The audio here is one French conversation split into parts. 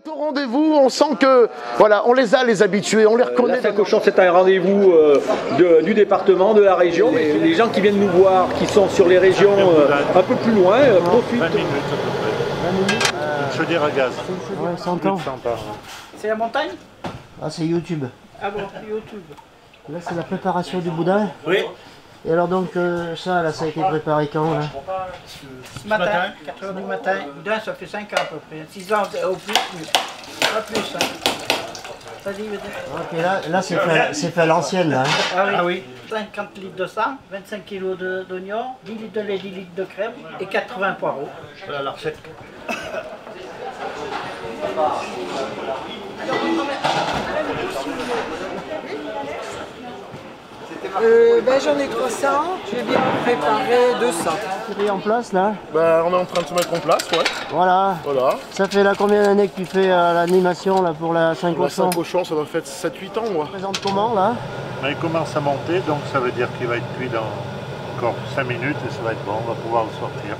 Au rendez-vous, on sent que voilà, on les a les habitués, on les reconnaît. La Saint-Cochon, c'est un rendez-vous du département, de la région. Mais les gens qui viennent nous voir, qui sont sur les régions un peu plus loin, profitent. 20 minutes à peu près. 20 minutes. Une chaudière à gaz. Ouais, 100 ans. C'est la montagne? Ah, c'est YouTube. Ah bon, YouTube. Là, c'est la préparation du boudin. Oui. Et alors donc, ça a été préparé quand là? Ce matin, 4 h du matin. Boudin, ça fait 5 ans à peu près. 6 ans au plus, pas plus. Hein. Vas-y, vas-y. Ok, là c'est fait à l'ancienne là. Hein. Ah oui. 50 litres de sang, 25 kg d'oignons, 10 litres de lait, 10 litres de crème et 80 poireaux. Voilà la recette. J'en ai 300, j'ai bien préparé 200. Tu es en place là? Ben, on est en train de se mettre en place, ouais. Voilà. Voilà. Ça fait là combien d'années que tu fais l'animation là pour la Saint-Cochon? La Saint-Cochon, ça doit faire 7-8 ans, moi. Tu présentes comment là? Il commence à monter, donc ça veut dire qu'il va être cuit dans encore 5 minutes et ça va être bon, on va pouvoir le sortir.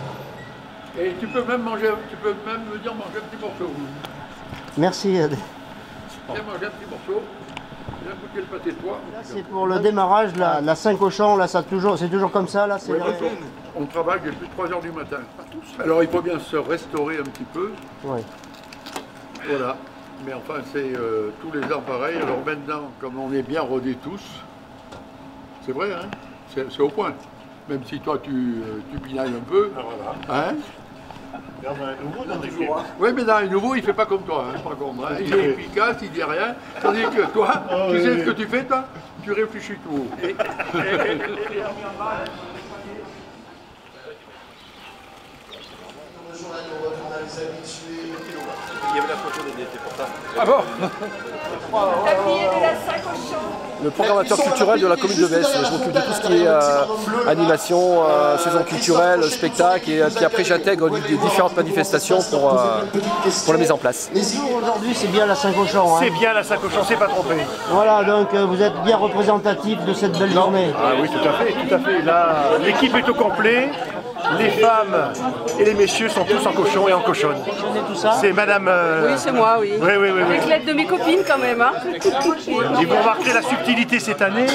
Et tu peux même manger, tu peux même me dire manger un petit morceau. Merci. Viens manger un petit morceau. Viens goûter le pâté de pois. Là c'est pour le démarrage, la Saint-Cochon, là c'est toujours comme ça là. Oui, on travaille depuis 3 h du matin. Alors il faut bien se restaurer un petit peu. Oui. Voilà. Mais enfin c'est tous les ans pareil. Alors maintenant, comme on est bien rodés tous, c'est vrai, hein, c'est au point. Même si toi tu pinailles un peu. Ah, voilà. Hein? Il y en a un nouveau dans l'équipe. Oui, mais dans les nouveaux, il fait pas comme toi, hein, par contre. Hein. Il est efficace, il dit rien. Tandis que toi, tu sais ce que tu fais, toi? Tu réfléchis tout haut. Il y avait la photo d'été pour ça. Ah bon? Le programmateur culturel de la commune de Besse. Je m'occupe de tout ce qui est animation, saison culturelle, spectacle, et puis après j'intègre des différentes manifestations pour la mise en place. Aujourd'hui c'est bien la Saint-Cochon. Hein. C'est bien la Saint-Cochon, c'est pas trompé. Voilà, donc vous êtes bien représentatif de cette belle journée. Ah oui, tout à fait, tout à fait. Là, l'équipe est au complet. Les femmes et les messieurs sont tous en cochon et en cochonne. C'est madame... Oui, c'est moi, oui. Oui. Avec l'aide de mes copines quand même. Hein. Et vous remarquerez la subtilité cette année.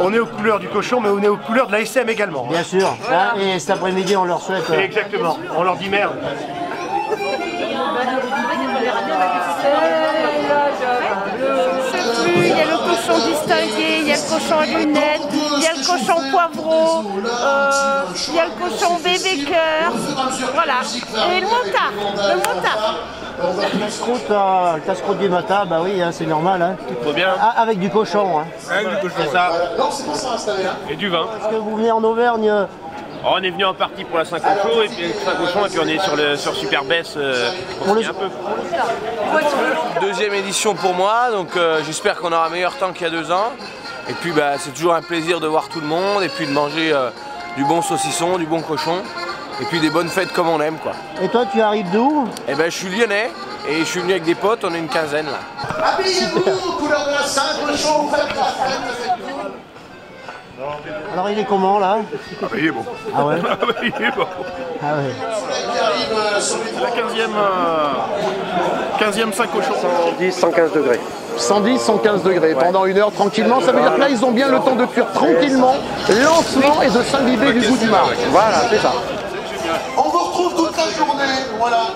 On est aux couleurs du cochon, mais on est aux couleurs de la SM également. Bien sûr. Hein, et cet après-midi, on leur souhaite... Exactement. On leur dit merde. Il y a le cochon distingué, il y a le cochon à lunettes, il y a le cochon poivreau, il y a le cochon bébé cœur, voilà. Et le motard, Le casse-croûte du matin, bah oui, hein, c'est normal. Hein. Trop bien. Ah, avec du cochon. Hein. Avec du cochon, c'est ça. Et du vin. Est-ce que vous venez en Auvergne? On est venu en partie pour la Saint-Cochon et puis Saint-Cochon et puis on est sur Super Besse un peu. Deuxième édition pour moi, donc j'espère qu'on aura meilleur temps qu'il y a 2 ans. Et puis c'est toujours un plaisir de voir tout le monde et puis de manger du bon saucisson, du bon cochon. Et puis des bonnes fêtes comme on aime quoi. Et toi tu arrives d'où? Eh ben je suis lyonnais et je suis venu avec des potes, on est une quinzaine là. Habillez-vous aux couleurs de la Saint-Cochon, faites la fête. Alors il est comment là? Ah ben il est bon. Ah ouais? Il est bon. Ah ouais. La 15e Saint-Cochon. 110, 115 degrés. 110, 115 degrés pendant 1 heure tranquillement. Ça veut dire que là, ils ont bien le temps de cuire tranquillement, lentement et de s'imbiber du goût du marc. Voilà, c'est ça. On vous retrouve toute la journée. Voilà.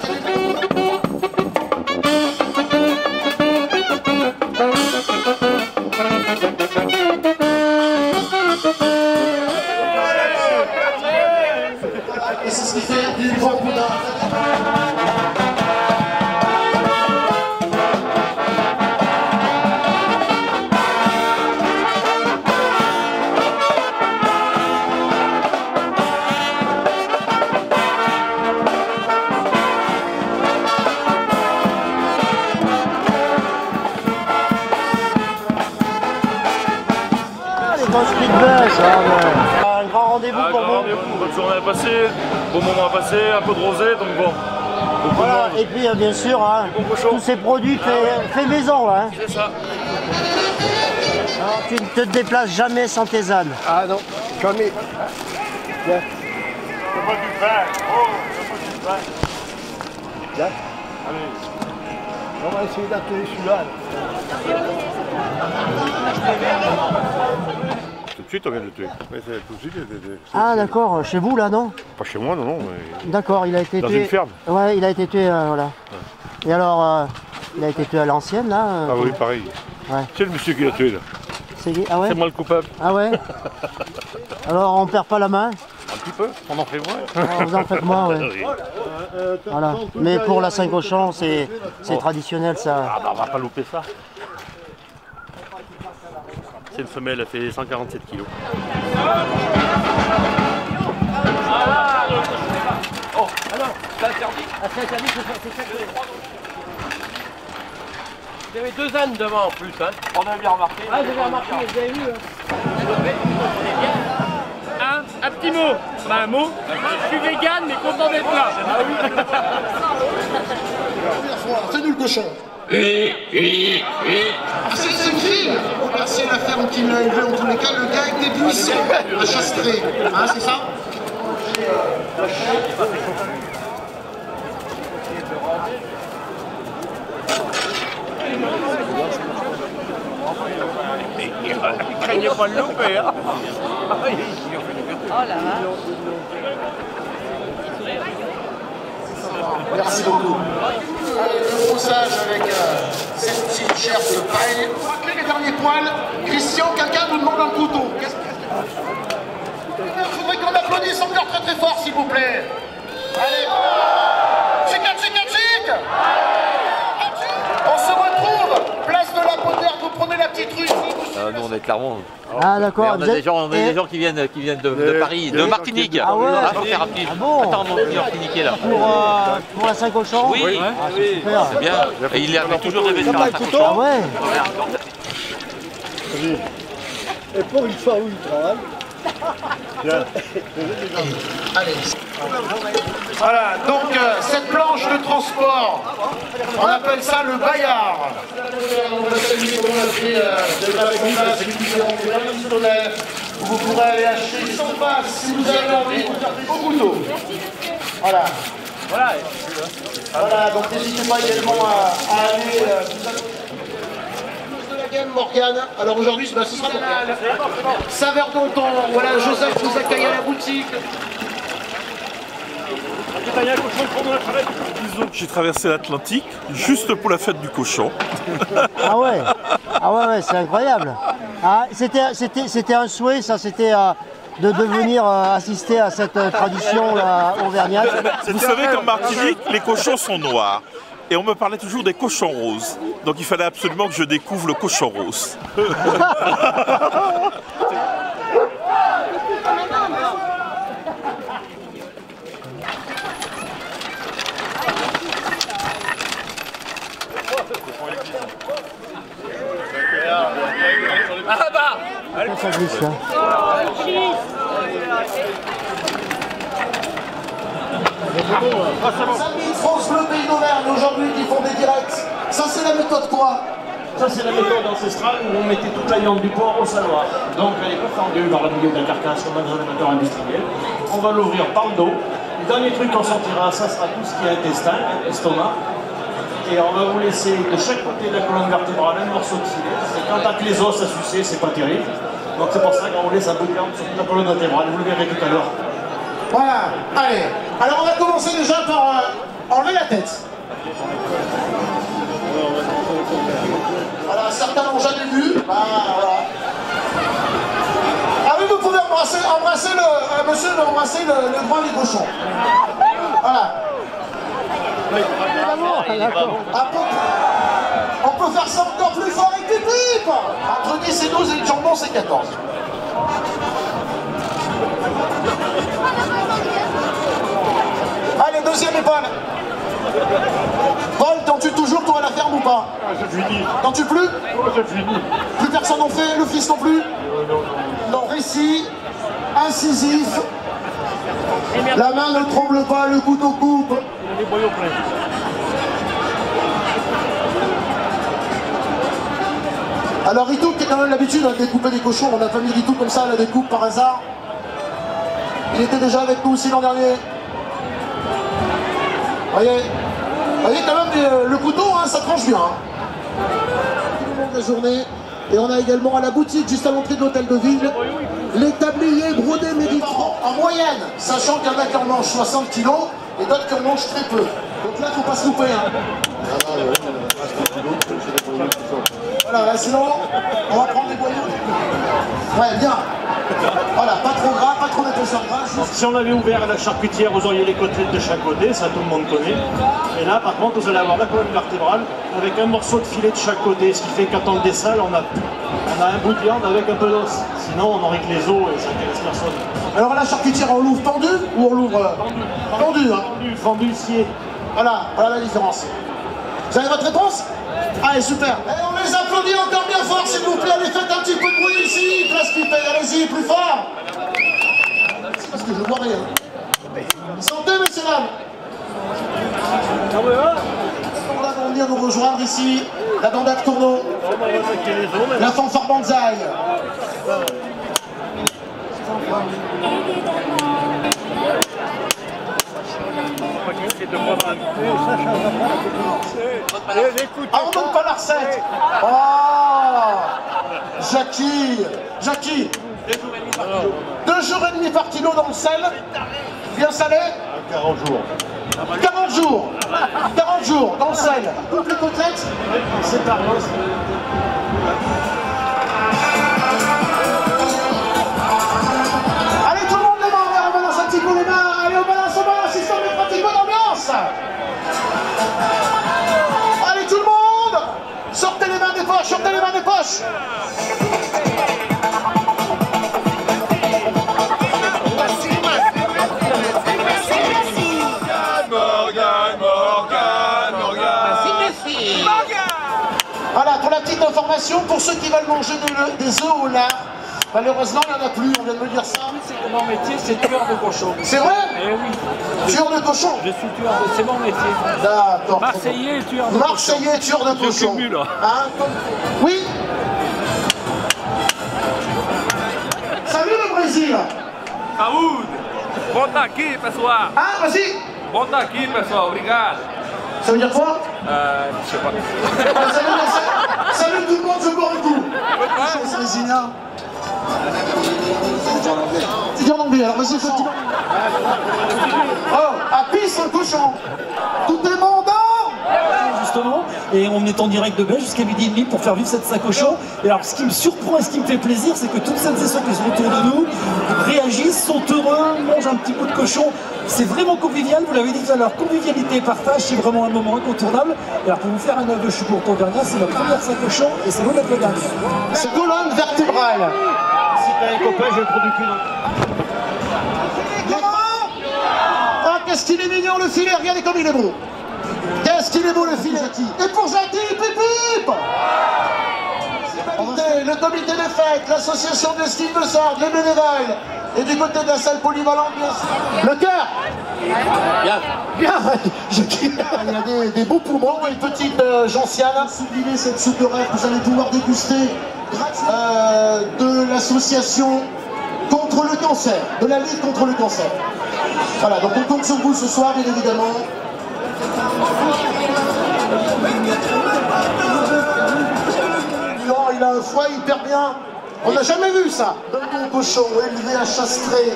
Et c'est ce qui fait du bon boudin. Un grand rendez-vous pour vous. Bonne journée à passer, bon moment à passer, un peu de rosé, donc bon. Voilà, et puis bien sûr, hein, tous ces produits faits maison. Hein. C'est ça. Alors, tu ne te déplaces jamais sans tes ânes. Ah non, jamais. Viens. Le mot du pain. Oh, le mot du pain. Viens. Allez. On va essayer d'atteler celui-là. Tout de suite, on vient de le tuer. Ouais, tout de suite, Ah d'accord, chez vous là, non? Pas chez moi, non. Mais... D'accord, il a été tué... Dans une ferme. Ouais, il a été tué, voilà. Ouais. Et alors, il a été tué à l'ancienne, là Ah oui, pareil. Ouais. C'est le monsieur qui l'a tué, là. Ah ouais? C'est moi le coupable. Ah ouais? Alors, on perd pas la main? Un petit peu, on en fait moins. Ah, vous en faites moins, ouais. Oui. Voilà. Mais pour la Saint-Cochon, c'est traditionnel, ça. Ah bah on va pas louper ça. C'est une femelle, elle fait 147 kg. Oh, alors, c'est interdit. C'est interdit, c'est ça que il y avait 2 ânes devant en plus, hein. On a bien remarqué. Ah, j'avais remarqué, vous avez vu. Un petit mot, enfin un mot. Je suis vegan mais content d'être là. Fais-nous le cochon. C'est une fille. C'est la ferme qui l'a élevé en tous les cas. Le gars avec des buissons à chastrer. Hein, c'est ça? Il craignait pas de louper, hein. Oh là là. Merci beaucoup. Le brossage avec cette petite chair de paille. Les derniers poils. Christian, quelqu'un nous demande un couteau. Il faudrait qu'on applaudisse encore très très fort, s'il vous plaît. Allez. Chic, chic, chic. On se retrouve. Place de la Poterne, vous prenez la petite rue ici. Nous on est clairement. Ah d'accord. On a des gens qui viennent de Paris, de Martinique. Ah ouais. Faut faire rapide. Ah bon. Attends, on est Martiniquais là. Pour la Saint-Cochon? Oui, ah, super. C'est bien. Et il avait toujours rêvé de faire la Saint-Cochon. Ah ouais. Et pour une fois où il travaille. Allez. Voilà, donc cette planche de transport, on appelle ça le baillard. Vous pourrez aller acheter sans passe si vous avez envie au couteau. Voilà. Voilà, donc n'hésitez pas également à aller. Morgane. Alors aujourd'hui, ce sera Morgane. Saveur d'antan. Voilà, Joseph nous accueille à la boutique. Disons que j'ai traversé l'Atlantique juste pour la fête du cochon. Ah ouais, ouais, c'est incroyable. Ah, c'était un souhait, ça, c'était de venir assister à cette tradition là, auvergnate. Vous savez qu'en Martinique, les cochons sont noirs. Et on me parlait toujours des cochons roses. Donc il fallait absolument que je découvre le cochon rose. Ah bah Ça glisse, là. France Bleu Pays d'Auvergne aujourd'hui qui font des directs. Ça c'est la méthode quoi? Ça c'est la méthode ancestrale où on mettait toute la viande du porc au saloir. Donc elle n'est pas fendue par le milieu de la carcasse comme dans un abattoir industriel. On va l'ouvrir par le dos. Le dernier truc qu'on sortira, ça sera tout ce qui est intestin, estomac. Et on va vous laisser de chaque côté de la colonne vertébrale un morceau de filet. Parce que quand t'as que les os à sucer, c'est pas terrible. Donc c'est pour ça qu'on vous laisse un bout de viande sur toute la colonne vertébrale. Vous le verrez tout à l'heure. Voilà, allez. Alors on va commencer déjà par enlever la tête. Voilà, certains l'ont jamais vu. Voilà. Ah oui, vous pouvez embrasser le, monsieur veut embrasser le groin du cochon. Voilà. On peut faire ça encore plus fort avec des pipes. Entre 10 et 12 et le jambon c'est 14. Allez, deuxième épaule. Paul, t'en tues toujours toi à la ferme ou pas? J'ai fini. T'en tues plus? J'ai fini. Plus personne n'en fait, le fils non plus? Non, récit, incisif. La main ne tremble pas, le couteau coupe. Il a des boyaux pleins. Alors Ritou qui a quand même l'habitude de découper des cochons, on a pas mis Ritou comme ça à la découpe par hasard. Il était déjà avec nous aussi l'an dernier. Voyez, Vous voyez quand même le couteau, hein, ça tranche bien. Tout le monde de la journée. Et on a également à la boutique, juste à l'entrée de l'hôtel de ville, les tabliers brodés Méditerranéens en moyenne, sachant qu'il y en a qui en mangent 60 kg et d'autres qui en mangent très peu. Donc là, il ne faut pas se louper. Hein. Voilà, sinon, on va prendre les boyaux. Ouais, bien. Voilà, pas trop gras, pas trop d'épaisseur gras. Si on avait ouvert la charcutière, vous auriez les côtelettes de chaque côté, ça tout le monde connaît. Et là, par contre, vous allez avoir la colonne vertébrale avec un morceau de filet de chaque côté, ce qui fait que quand on le dessale, on a un bout de viande avec un peu d'os. Sinon, on aurait que les os et ça intéresse personne. Alors la charcutière, on l'ouvre tendu ou on l'ouvre tendu, hein. Fendu, scié. Voilà, voilà la différence. Vous avez votre réponse? Allez, super. Et on les applaudit encore bien fort, s'il vous plaît. Allez, faites un petit peu de bruit ici. Place qui paye, allez-y, plus fort. C'est parce que je vois rien. Santé, messieurs, dames. On va venir nous rejoindre ici. La bandade Tourneau. La fanfare Banzai. Ah, on donne pas la recette. Oh, Jackie, 2 jours et demi par kilo dans le sel, bien salé. 40 jours. 40 jours dans le sel. Toutes les côtelettes. C'est pareil. Allez, tout le monde les mains, on balance un petit peu les mains. Allez, on balance, système de pratique, bonne ambiance. Allez, tout le monde, sortez les mains des poches, Voilà, pour la petite information, pour ceux qui veulent manger des œufs au lard, malheureusement, il n'y en a plus, on vient de me dire ça. Mon métier, c'est tueur de cochon. C'est vrai? Eh oui. Tueur de cochon? Je suis tueur de... C'est mon métier. D'accord. Marseillais et tueur de cochon. Marseillais et tueur de cochon. Hein? Oui? Salut le Brésil! Saúde! Bom estar aqui, pessoal! Ah, vas-y! Bom estar aqui, pessoal, obrigado! Ça veut dire quoi? Je sais pas. Salut tout le monde, je bois un coup! C'est brésilien. Tu dis en anglais, alors vas-y, faut que tu... Oh, à pisse le cochon! Tout est bon dans... Justement, et on est en direct de baie jusqu'à 12h30 pour faire vivre cette sac au chaud. Et alors ce qui me surprend et ce qui me fait plaisir, c'est que toutes celles et ceux qui sont autour de nous réagissent, sont heureux, mangent un petit bout de cochon. C'est vraiment convivial, vous l'avez dit tout à l'heure, convivialité et partage, c'est vraiment un moment incontournable. Et alors pour vous faire un œuf de chou pour Auvergnat, c'est notre première sac au chaud et c'est vous notre gagne. C'est colonne vertébrale. Si t'as un copain, je le trouve du cul. Ah, qu'est-ce qu'il est mignon le filet, regardez comme il est beau. Qu'est-ce qu'il est beau le filet. Et pour Jackie, pip pip. Le comité des fêtes, l'association de Steve de Sardes, les bénévoles, et du côté de la salle polyvalente, bien sûr. Le cœur. Bien. Il y a des beaux poumons et une petite gentiane. Sublimez cette soupe de rêve que vous allez pouvoir déguster de l'association contre le cancer, de la lutte contre le cancer. Voilà, donc on compte sur vous ce soir, bien évidemment. Il a un foie hyper bien. On n'a jamais vu ça. Un bon cochon élevé à Chastré,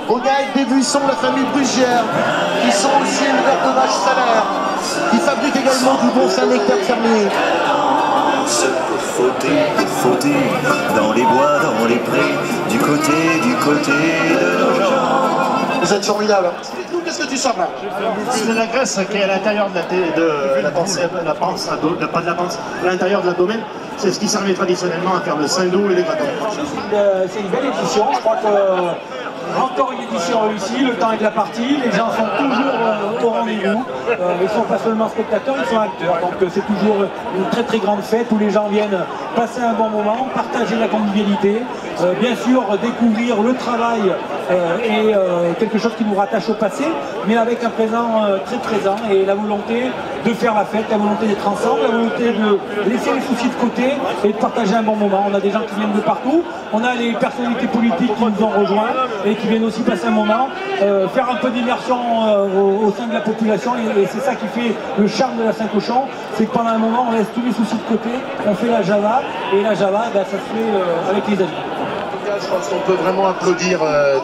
au Gaël des Buissons, la famille Brugière, qui sont aussi éleveurs de vaches salaires, qui fabriquent également du bon Saint-Nectaire fermier. Fauter dans les bois, dans les prés, du côté de nos gens. Vous êtes formidable. Explique-nous, qu'est-ce que tu sors là? C'est de la graisse qui est à l'intérieur de la panse, pas de la panse, à l'intérieur de l'abdomen. C'est ce qui servait traditionnellement à faire le sein d'eau et les gratins. C'est une belle édition, je crois que encore une édition réussie, le temps est de la partie, les gens sont toujours au rendez-vous, ils ne sont pas seulement spectateurs, ils sont acteurs, donc c'est toujours une très très grande fête où les gens viennent passer un bon moment, partager la convivialité bien sûr découvrir le travail et quelque chose qui nous rattache au passé, mais avec un présent très présent et la volonté de faire la fête, la volonté d'être ensemble, la volonté de laisser les soucis de côté et de partager un bon moment. On a des gens qui viennent de partout, on a les personnalités politiques qui nous ont rejoints et qui viennent aussi passer un moment, faire un peu d'immersion au sein de la population et c'est ça qui fait le charme de la Saint-Cochon, c'est que pendant un moment on laisse tous les soucis de côté, on fait la Java et la Java ça se fait avec les amis. Je pense qu'on peut vraiment applaudir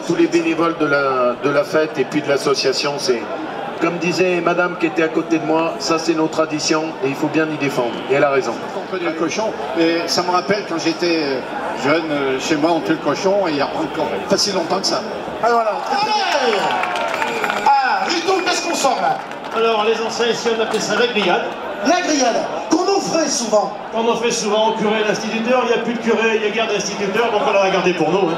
tous les bénévoles de la fête et puis de l'association. C'est, comme disait madame qui était à côté de moi, ça c'est nos traditions et il faut bien y défendre. Et elle a raison. On connaît le cochon, et ça me rappelle quand j'étais jeune, chez moi on tue le cochon et il y a encore pas si longtemps que ça. Ah voilà, hey ah, Rito, qu'est-ce qu'on sort là? Alors les anciens ici on appelait ça la grillade. La grillade, qu'on offrait souvent. Qu'on offrait souvent au curé et l'instituteur, il n'y a plus de curé, il y a guère d'instituteur, donc on l'a gardé pour nous. Hein.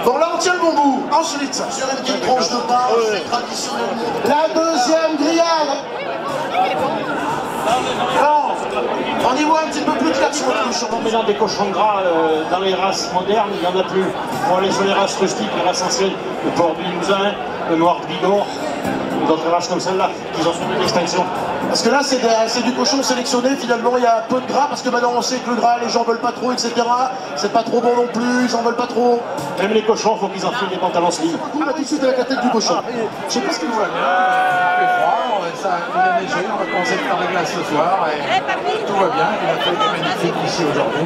Bon là on tient le bon bout. Ensuite, sur une petite tranche de pain, c'est traditionnel. La deuxième grillade. Non, on y voit un petit peu plus clair sur le cochon. On met dans des cochons gras dans les races modernes, il n'y en a plus. On va aller sur les races rustiques, les races anciennes, le porc du Limousin, le noir de Bigorre, d'autres races comme celle-là, qui ont subi l'extinction. Parce que là, c'est du cochon sélectionné, finalement, il y a peu de gras, parce que maintenant on sait que le gras, les gens veulent pas trop, etc. C'est pas trop bon non plus, ils en veulent pas trop. Même les cochons, faut qu'ils enfilent des pantalons slim. On va tout de suite à la tête du cochon. Je sais pas ce qu'il nous va. Il fait froid, il a neigé, on va commencer de faire la glace ce soir, et tout va bien, il a fait des magnifiques ici aujourd'hui.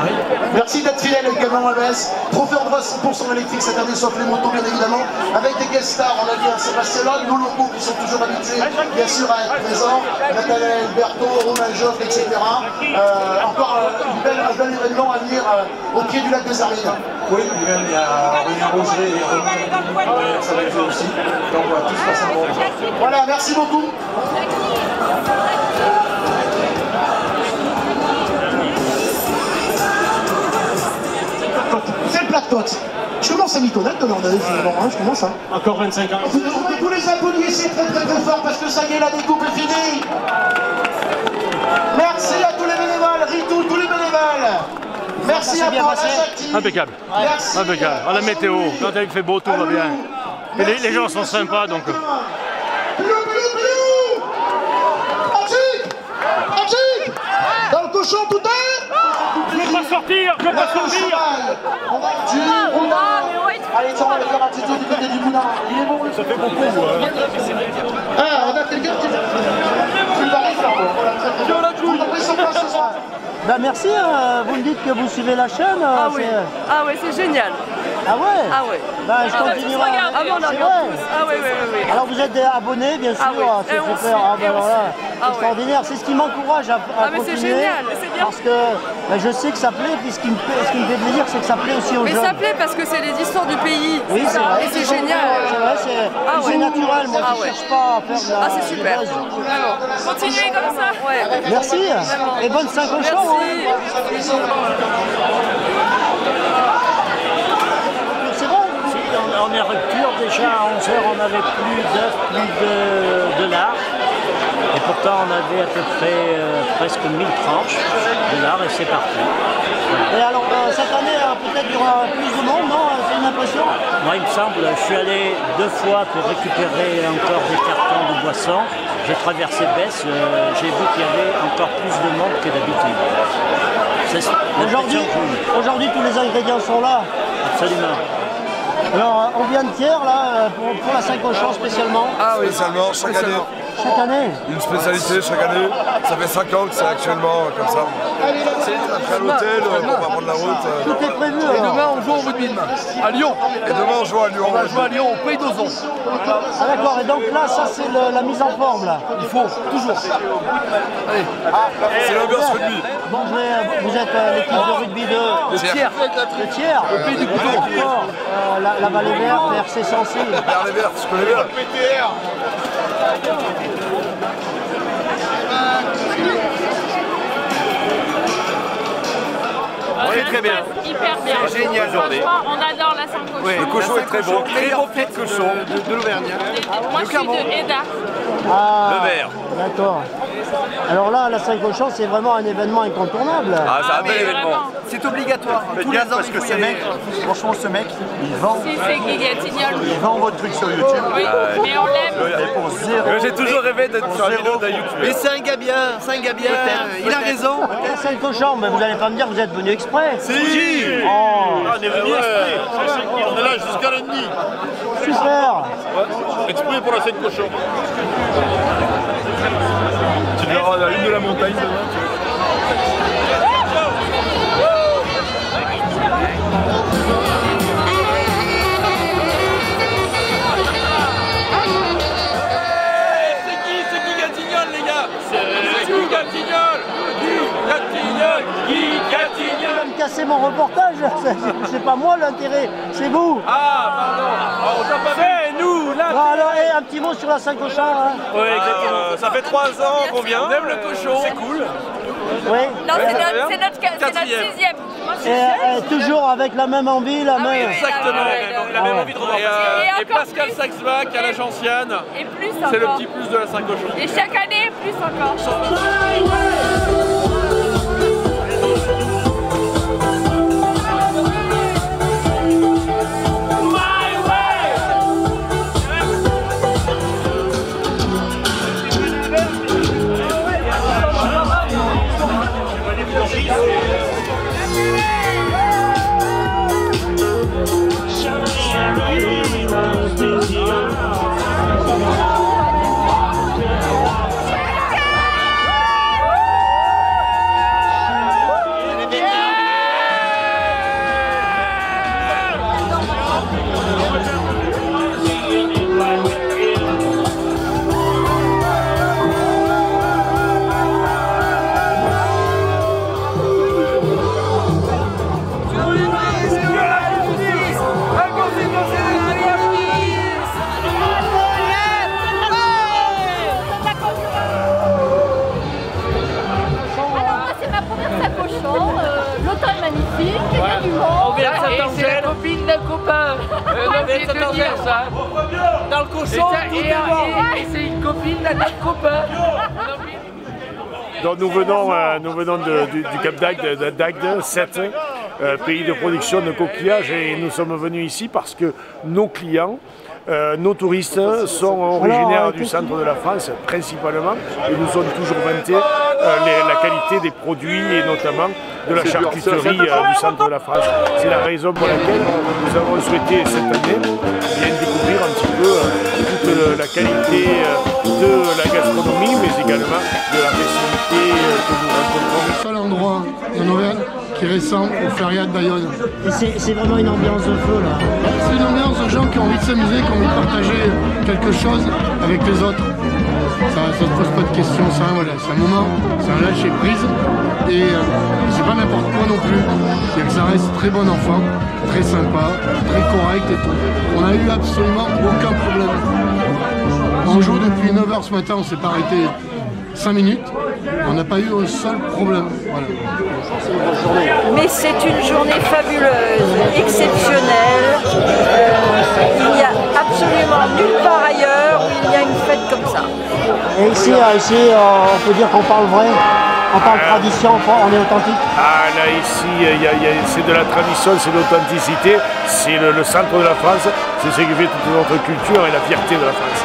Oui. Merci d'être fidèle également à Metz. Trophée en droit 100% électrique cette année, sauf les motos bien évidemment. Avec des guest stars, on a dit à Sébastien Logne, nos locaux qui sont toujours habitués, bien sûr, à être présents. Nathanaël Berthaud, Romain Joffre, etc. Encore un bel événement à venir au pied du lac des Arides. Oui, même il y a René Roger et Romain, ça va être fait aussi. Donc on va tous passer un bon moment. Voilà, merci beaucoup. C'est le plat de côte. Je commence à m'y connaître, demander finalement, hein, je commence hein. Encore 25 ans. Vous pouvez tous les applaudir, c'est très fort parce que ça y est, la découpe est finie. Merci à tous les bénévoles, Ritou, tous les bénévoles. Merci à Paul, impeccable. Merci. Impeccable. À la météo, quand il fait beau, tout va bien. Et les gens sont sympas donc. Dans le cochon tout est. Je veux pas sortir, je veux pas sortir. Allez, tiens, on va faire un petit tour du côté du boudin. Il est bon, ça fait beaucoup. Ah, on a quelqu'un qui Ben merci, vous me dites que vous suivez la chaîne. Ah oui, ah ouais, c'est génial. Ah ouais? Ah ouais. Ben je continuerai. Ah bon, on regarde tous. Ah oui, oui, oui. Alors vous êtes des abonnés, bien sûr, ah oui. c'est super. Ah ben voilà, extraordinaire. C'est ce qui m'encourage à mais continuer. c'est génial, c'est bien. Parce que ben, je sais que ça plaît, puis ce qui me fait plaisir, c'est que ça plaît aussi aux jeunes. Mais ça plaît parce que c'est les histoires du pays. Oui, c'est vrai. Et c'est génial. C'est vrai, c'est naturel. Moi, je ne cherche pas à faire de la... Ah, c'est super. Vraiment. Continuez comme ça. Ouais. Merci. Vraiment. Et bonne Saint-Cochon. Merci. C'est bon. On est en rupture, déjà à 11h on n'avait plus d'œufs, plus de lard. Et pourtant on avait à peu près presque 1000 tranches de lard et c'est parti. Et alors cette année peut-être il y aura plus de monde, non? C'est une impression? Moi il me semble, je suis allé 2 fois pour récupérer encore des cartons de boissons. J'ai traversé Besse, j'ai vu qu'il y avait encore plus de monde que d'habitude. Aujourd'hui tous les ingrédients sont là. Absolument. Alors on vient de Thiers là pour la Saint-Cochon spécialement. Ah oui, spécialement, chaque année. Chaque année? Une spécialité chaque année. Ça fait 5 ans que c'est actuellement comme ça. Après l'hôtel, on va prendre la route. Tout est prévu. Et demain on joue au rugby à Lyon. Et demain on joue à Lyon. On va jouer à Lyon au Pays d'Ozon. Ah d'accord, et donc là ça c'est la mise en forme là. Il faut, toujours. Allez. C'est l'ambiance rugby. Bon, vous êtes l'équipe de rugby de Thiers. Le Thiers. Le Pays du Couteau. La Vallée Verte, RC Sensé. La Vallée Verte, je connais bien. PTR. Oui, très bien. Hyper bien. C'est génial journée. On adore la Saint-Cochon. Oui, le cochon est très bon. Très bon pied de cochon. De l'Auvergne. Moi, je suis de Eda. Ah, Le vert. D'accord. Alors là, la Saint-Cochon, c'est vraiment un événement incontournable. Ah, c'est un bel événement. C'est obligatoire. Tous les ans, parce que ce mec, franchement, ce mec, il vend. Il vend votre truc sur YouTube. Oui, mais on l'aime. Et pour zéro. J'ai toujours rêvé d'être sur la vidéo d'un YouTube. Mais c'est un gars bien, il a raison. La Saint-Cochon, mais vous n'allez pas me dire que vous êtes venu exprès. Si. On est venu exprès. On est là jusqu'à lundi. Super. Exprès pour la Saint-Cochon. Tu verras la ligne de la montagne demain. Casser mon reportage, c'est pas moi l'intérêt, c'est vous. Ah, pardon. On t'a pas fait, nous, là. Bon, alors, un petit mot sur la Saint-Cochon. Hein. Oui, exactement. Ça fait 3 ans qu'on vient. On aime le cochon. C'est cool. Oui. Non, c'est notre 6e. Et toujours avec la même envie, la même. Exactement. La même envie de revoir. Et Pascal Saxbach à la Gentiane. Et plus encore. C'est le petit plus de la Saint-Cochon. Et chaque année, plus encore. L'automne magnifique, il y a du monde. Et c'est la copine d'un copain. C'est te dire ça. Dans le cochon, et c'est une copine d'un autre copain. Donc nous venons du Cap d'Agde, 7, pays de production de coquillages, et nous sommes venus ici parce que nos clients, nos touristes sont originaires du centre de la France principalement, et nous sommes toujours vantés la qualité des produits et notamment de la charcuterie du centre de la France. C'est la raison pour laquelle nous avons souhaité cette année bien découvrir un petit peu toute la qualité de la gastronomie, mais également de la festivité que nous rencontrons. C'est le seul endroit en Auvergne qui ressemble aux Ferias de Bayonne. C'est vraiment une ambiance de feu là. C'est une ambiance de gens qui ont envie de s'amuser, qui ont envie de partager quelque chose avec les autres. Ça ne pose pas de questions, voilà, c'est un moment, c'est un lâcher prise et c'est pas n'importe quoi non plus. C'est que ça reste très bon enfant, très sympa, très correct et tout. On n'a eu absolument aucun problème. On joue depuis 9 h ce matin, on s'est pas arrêté 5 minutes, on n'a pas eu un seul problème. Voilà. Mais c'est une journée fabuleuse, exceptionnelle. Il n'y a absolument nulle part ailleurs où il y a une fête comme ça. Et ici, on peut dire qu'on parle vrai, on parle tradition, on est authentique. Ah là ici, c'est de la tradition, c'est de l'authenticité, c'est le centre de la France, c'est ce qui fait toute notre culture et la fierté de la France.